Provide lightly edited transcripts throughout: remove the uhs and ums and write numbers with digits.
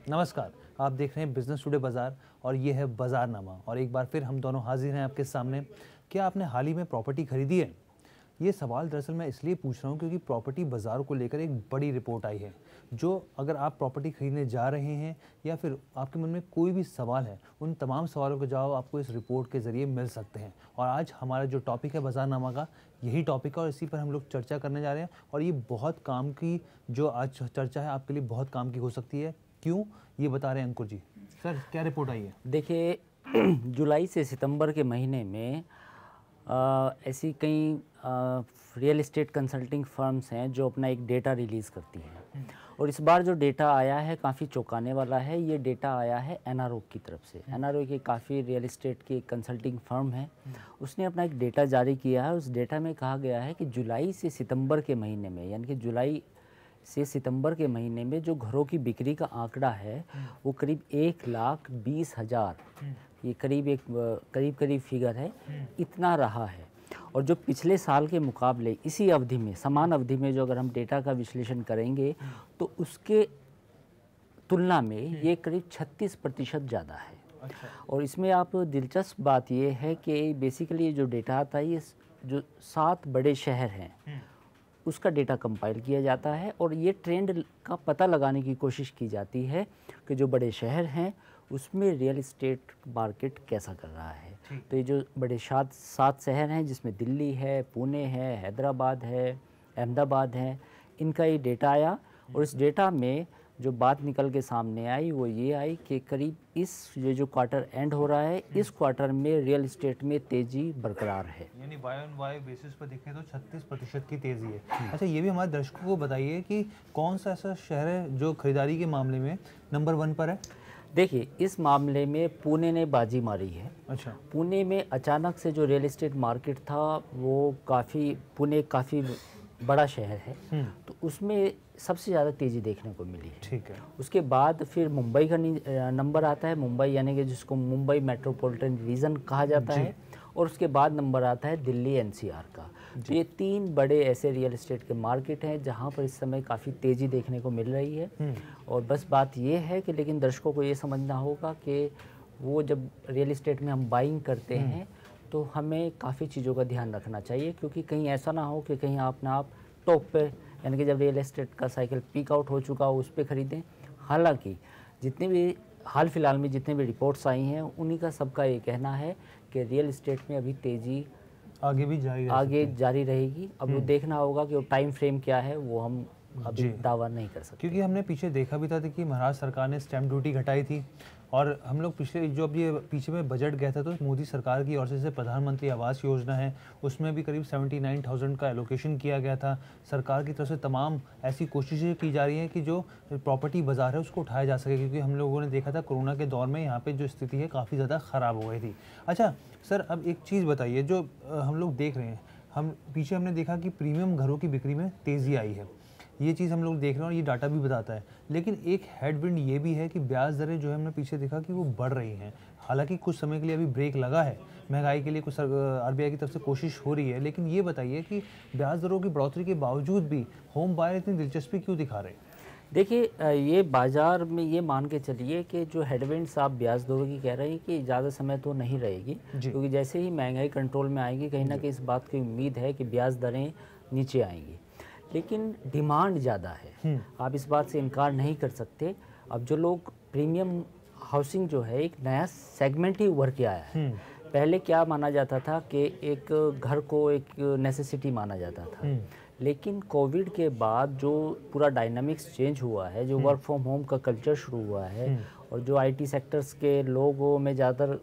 नमस्कार, आप देख रहे हैं बिजनेस टुडे बाजार और ये है बाजारनामा। और एक बार फिर हम दोनों हाजिर हैं आपके सामने। क्या आपने हाल ही में प्रॉपर्टी खरीदी है? ये सवाल दरअसल मैं इसलिए पूछ रहा हूँ क्योंकि प्रॉपर्टी बाजार को लेकर एक बड़ी रिपोर्ट आई है। जो अगर आप प्रॉपर्टी खरीदने जा रहे हैं या फिर आपके मन में कोई भी सवाल है, उन तमाम सवालों के जवाब आपको इस रिपोर्ट के ज़रिए मिल सकते हैं। और आज हमारा जो टॉपिक है बाजारनामा का, यही टॉपिक है और इसी पर हम लोग चर्चा करने जा रहे हैं। और ये बहुत काम की जो आज चर्चा है, आपके लिए बहुत काम की हो सकती है। क्यों, ये बता रहे हैं अंकुर जी। सर, क्या रिपोर्ट आई है? देखिए, जुलाई से सितंबर के महीने में ऐसी कई रियल एस्टेट कंसल्टिंग फर्म्स हैं जो अपना एक डेटा रिलीज़ करती हैं। और इस बार जो डेटा आया है काफ़ी चौंकाने वाला है। ये डेटा आया है एनआरओ की तरफ से। एनआरओ की काफ़ी रियल एस्टेट की एक कंसल्टिंग फर्म है, उसने अपना एक डेटा जारी किया है। उस डेटा में कहा गया है कि जुलाई से सितंबर के महीने में, यानी कि जुलाई से सितंबर के महीने में जो घरों की बिक्री का आंकड़ा है वो करीब 1,20,000, ये करीब फिगर है, इतना रहा है। और जो पिछले साल के मुकाबले इसी अवधि में, समान अवधि में, जो अगर हम डेटा का विश्लेषण करेंगे तो उसके तुलना में ये करीब 36% ज़्यादा है। अच्छा। और इसमें आप दिलचस्प बात ये है कि बेसिकली जो डेटा आता है, ये जो 7 बड़े शहर हैं उसका डेटा कंपाइल किया जाता है और ये ट्रेंड का पता लगाने की कोशिश की जाती है कि जो बड़े शहर हैं उसमें रियल एस्टेट मार्केट कैसा कर रहा है। तो ये जो बड़े 7 शहर हैं, जिसमें दिल्ली है, पुणे है, हैदराबाद है, अहमदाबाद है, इनका ये डेटा आया। और इस डेटा में जो बात निकल के सामने आई वो ये आई कि करीब इस ये जो क्वार्टर एंड हो रहा है, इस क्वार्टर में रियल एस्टेट में तेज़ी बरकरार है। यानी वाई ऑन वाई बेसिस पर देखें तो 36% की तेज़ी है। अच्छा, ये भी हमारे दर्शकों को बताइए कि कौन सा ऐसा शहर है जो खरीदारी के मामले में नंबर 1 पर है? देखिए, इस मामले में पुणे ने बाजी मारी है। अच्छा। पुणे में अचानक से जो रियल एस्टेट मार्केट था वो पुणे काफ़ी बड़ा शहर है, तो उसमें सबसे ज़्यादा तेज़ी देखने को मिली है। ठीक है। उसके बाद फिर मुंबई का नंबर आता है। मुंबई यानी कि जिसको मुंबई मेट्रोपॉलिटन रीजन कहा जाता है। और उसके बाद नंबर आता है दिल्ली एनसीआर का। तो ये 3 बड़े ऐसे रियल एस्टेट के मार्केट हैं जहाँ पर इस समय काफ़ी तेज़ी देखने को मिल रही है। और बस बात ये है कि लेकिन दर्शकों को ये समझना होगा कि वो जब रियल एस्टेट में हम बाइंग करते हैं तो हमें काफ़ी चीज़ों का ध्यान रखना चाहिए, क्योंकि कहीं ऐसा ना हो कि कहीं आप टॉप पे, यानी कि जब रियल एस्टेट का साइकिल पीक आउट हो चुका हो, उस पर ख़रीदें। हालांकि जितने भी हाल फिलहाल में जितने भी रिपोर्ट्स आई हैं उन्हीं का सबका ये कहना है कि रियल एस्टेट में अभी तेज़ी आगे जारी रहेगी। अब वो देखना होगा कि वो टाइम फ्रेम क्या है, वो हम अभी दावा नहीं कर सकते। क्योंकि हमने पीछे देखा भी था कि महाराष्ट्र सरकार ने स्टैम्प ड्यूटी घटाई थी। और हम लोग पिछले जो अब ये पीछे में बजट गया था तो मोदी सरकार की ओर से प्रधानमंत्री आवास योजना है, उसमें भी करीब 79,000 का एलोकेशन किया गया था। सरकार की तरफ से तमाम ऐसी कोशिशें की जा रही हैं कि जो प्रॉपर्टी बाजार है उसको उठाया जा सके, क्योंकि हम लोगों ने देखा था कोरोना के दौर में यहाँ पे जो स्थिति है काफ़ी ज़्यादा ख़राब हो गई थी। अच्छा सर, अब एक चीज़ बताइए, जो हम लोग देख रहे हैं, हमने देखा कि प्रीमियम घरों की बिक्री में तेज़ी आई है। ये चीज़ हम लोग देख रहे हैं और ये डाटा भी बताता है। लेकिन एक हेडविंड ये भी है कि ब्याज दरें जो है हमने पीछे देखा कि वो बढ़ रही हैं। हालांकि कुछ समय के लिए अभी ब्रेक लगा है, महंगाई के लिए कुछ आरबीआई की तरफ से कोशिश हो रही है। लेकिन ये बताइए कि ब्याज दरों की बढ़ोतरी के बावजूद भी होम बायर इतनी दिलचस्पी क्यों दिखा रहे हैं? देखिए, ये बाज़ार में ये मान के चलिए कि जो हेडविंड्स आप ब्याज दरों की कह रहे हैं कि ज़्यादा समय तो नहीं रहेगी, क्योंकि जैसे ही महंगाई कंट्रोल में आएगी कहीं ना कहीं इस बात की उम्मीद है कि ब्याज दरें नीचे आएंगी। लेकिन डिमांड ज़्यादा है, आप इस बात से इनकार नहीं कर सकते। अब जो लोग प्रीमियम हाउसिंग जो है एक नया सेगमेंट ही उभर के आया है। पहले क्या माना जाता था कि एक घर को एक नेसेसिटी माना जाता था, लेकिन कोविड के बाद जो पूरा डायनामिक्स चेंज हुआ है, जो वर्क फ्रॉम होम का कल्चर शुरू हुआ है और जो आईटी सेक्टर्स के लोगों में ज़्यादातर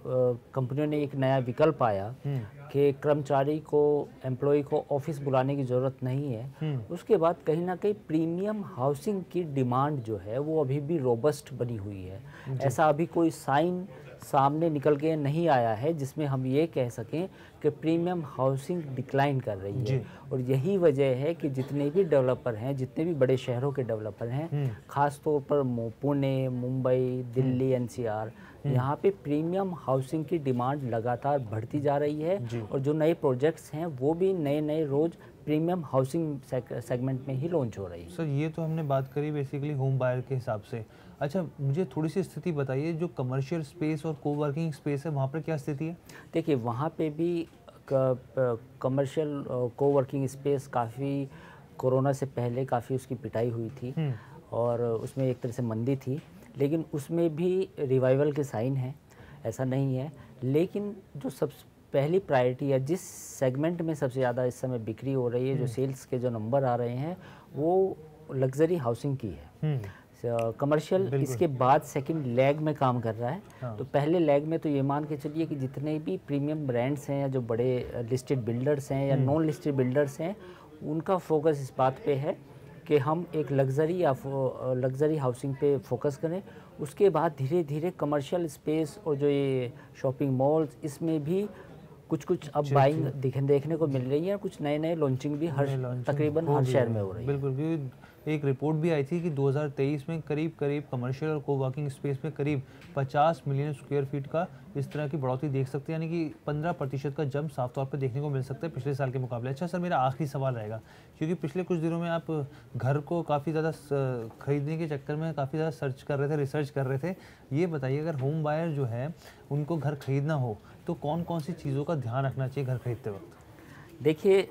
कंपनियों ने एक नया विकल्प आया कि कर्मचारी को, एम्प्लॉय को ऑफिस बुलाने की ज़रूरत नहीं है, उसके बाद कहीं ना कहीं प्रीमियम हाउसिंग की डिमांड जो है वो अभी भी रोबस्ट बनी हुई है। ऐसा अभी कोई साइन सामने निकल के नहीं आया है जिसमें हम ये कह सकें कि प्रीमियम हाउसिंग डिक्लाइन कर रही है। और यही वजह है कि जितने भी डेवलपर हैं, जितने भी बड़े शहरों के डेवलपर हैं, ख़ास तौर पर पुणे, मुंबई, दिल्ली, एनसीआर, यहाँ पे प्रीमियम हाउसिंग की डिमांड लगातार बढ़ती जा रही है। और जो नए प्रोजेक्ट्स हैं वो भी नए रोज़ प्रीमियम हाउसिंग सेगमेंट में ही लॉन्च हो रही है। सर ये तो हमने बात करी बेसिकली होम बायर के हिसाब से। अच्छा मुझे थोड़ी सी स्थिति बताइए, जो कमर्शियल स्पेस और कोवर्किंग स्पेस है वहाँ पर क्या स्थिति है? देखिए वहाँ पे भी कमर्शियल कोवर्किंग स्पेस काफ़ी कोरोना से पहले काफ़ी उसकी पिटाई हुई थी और उसमें एक तरह से मंदी थी, लेकिन उसमें भी रिवाइवल के साइन हैं, ऐसा नहीं है। लेकिन जो सबसे पहली प्रायोरिटी है, जिस सेगमेंट में सबसे ज़्यादा इस समय बिक्री हो रही है, जो सेल्स के जो नंबर आ रहे हैं, वो लग्जरी हाउसिंग की है। कमर्शियल इसके बाद सेकंड लेग में काम कर रहा है। हाँ। तो पहले लेग में तो ये मान के चलिए कि जितने भी प्रीमियम ब्रांड्स हैं या जो बड़े लिस्टेड बिल्डर्स हैं या नॉन लिस्टेड बिल्डर्स हैं, उनका फोकस इस बात पे है कि हम एक लग्जरी हाउसिंग पे फोकस करें। उसके बाद धीरे धीरे कमर्शियल स्पेस और जो ये शॉपिंग मॉल्स, इसमें भी कुछ अब बाइंग देखने को मिल रही है। कुछ नए लॉन्चिंग भी तकरीबन हर शहर में हो रही है। बिल्कुल, एक रिपोर्ट भी आई थी कि 2023 में करीब कमर्शियल और कोवर्किंग स्पेस में करीब 50 मिलियन स्क्वायर फीट का इस तरह की बढ़ोतरी देख सकते हैं, यानी कि 15% का जंप साफ तौर पर देखने को मिल सकता है पिछले साल के मुकाबले। अच्छा सर, मेरा आखिरी सवाल रहेगा, क्योंकि पिछले कुछ दिनों में आप घर को काफ़ी ज़्यादा खरीदने के चक्कर में काफ़ी ज़्यादा रिसर्च कर रहे थे। ये बताइए, अगर होम बायर जो है उनको घर खरीदना हो तो कौन कौन सी चीज़ों का ध्यान रखना चाहिए घर खरीदते वक्त? देखिए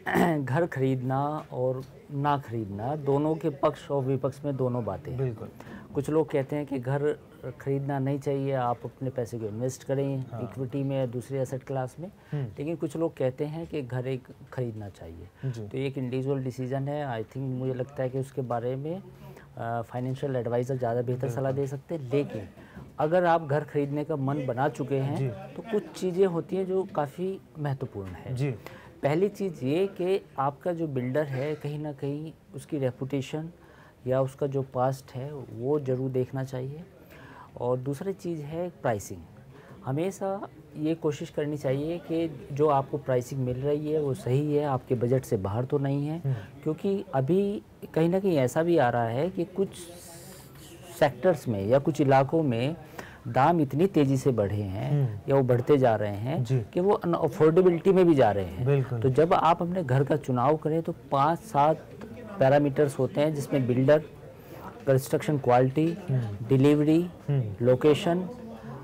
घर खरीदना और ना खरीदना, दोनों के पक्ष और विपक्ष में दोनों बातें। बिल्कुल। कुछ लोग कहते हैं कि घर खरीदना नहीं चाहिए, आप अपने पैसे को इन्वेस्ट करें इक्विटी में या दूसरे एसेट क्लास में। लेकिन कुछ लोग कहते हैं कि घर एक खरीदना चाहिए। तो एक इंडिविजुअल डिसीजन है। आई थिंक मुझे लगता है कि उसके बारे में फाइनेंशियल एडवाइज़र ज़्यादा बेहतर सलाह दे सकते हैं। लेकिन अगर आप घर खरीदने का मन बना चुके हैं तो कुछ चीज़ें होती हैं जो काफ़ी महत्वपूर्ण है। जी। पहली चीज़ ये कि आपका जो बिल्डर है, कहीं ना कहीं उसकी रेपुटेशन या उसका जो पास्ट है वो ज़रूर देखना चाहिए। और दूसरी चीज़ है प्राइसिंग। हमेशा ये कोशिश करनी चाहिए कि जो आपको प्राइसिंग मिल रही है वो सही है, आपके बजट से बाहर तो नहीं है। क्योंकि अभी कहीं ना कहीं ऐसा भी आ रहा है कि कुछ सेक्टर्स में या कुछ इलाकों में दाम इतनी तेज़ी से बढ़े हैं या वो बढ़ते जा रहे हैं कि वो अफोर्डेबिलिटी में भी जा रहे हैं। तो जब आप अपने घर का चुनाव करें तो 5-7 पैरामीटर्स होते हैं, जिसमें builder, construction quality, delivery, location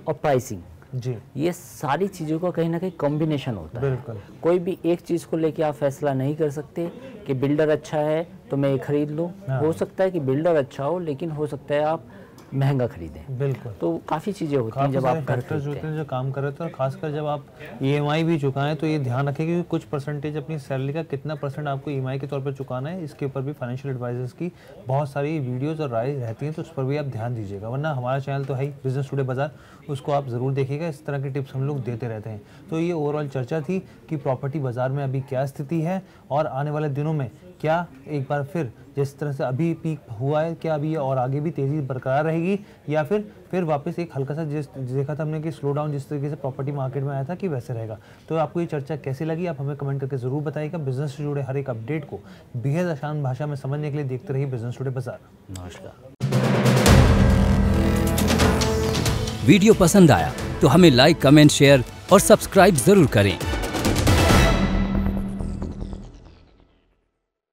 और प्राइसिंग। जी। ये सारी चीज़ों का कहीं ना कहीं कॉम्बिनेशन होता है। कोई भी एक चीज़ को लेके आप फैसला नहीं कर सकते कि बिल्डर अच्छा है तो मैं ये खरीद लूँ। हो सकता है कि बिल्डर अच्छा हो, लेकिन हो सकता है आप महंगा खरीदें। बिल्कुल। तो काफ़ी चीज़ें होती हैं जब आप घर खरीदते हैं जो काम कर रहे थे, और खासकर जब आप EMI भी चुकाएं तो ये ध्यान रखें कि कुछ परसेंटेज अपनी सैलरी का कितना % आपको EMI के तौर पर चुकाना है। इसके ऊपर भी फाइनेंशियल एडवाइजर्स की बहुत सारी वीडियोस और राय रहती हैं, तो उस पर भी आप ध्यान दीजिएगा। वरना हमारा चैनल तो है ही बिजनेस टुडे बाजार, उसको आप ज़रूर देखिएगा। इस तरह की टिप्स हम लोग देते रहते हैं। तो ये ओवरऑल चर्चा थी कि प्रॉपर्टी बाज़ार में अभी क्या स्थिति है और आने वाले दिनों में क्या एक बार फिर जिस तरह से अभी पीक हुआ है, क्या अभी और आगे भी तेज़ी बरकरार रहेगी, या फिर वापस एक हल्का सा जिस देखा था हमने कि स्लो डाउन जिस तरीके से प्रॉपर्टी मार्केट में आया था कि वैसे रहेगा। तो आपको ये चर्चा कैसी लगी, आप हमें कमेंट करके ज़रूर बताइएगा। बिजनेस से जुड़े हर एक अपडेट को बेहद आसान भाषा में समझने के लिए देखते रहिए बिजनेस टुडे बाजार। नमस्कार। वीडियो पसंद आया तो हमें लाइक, कमेंट, शेयर और सब्सक्राइब जरूर करें।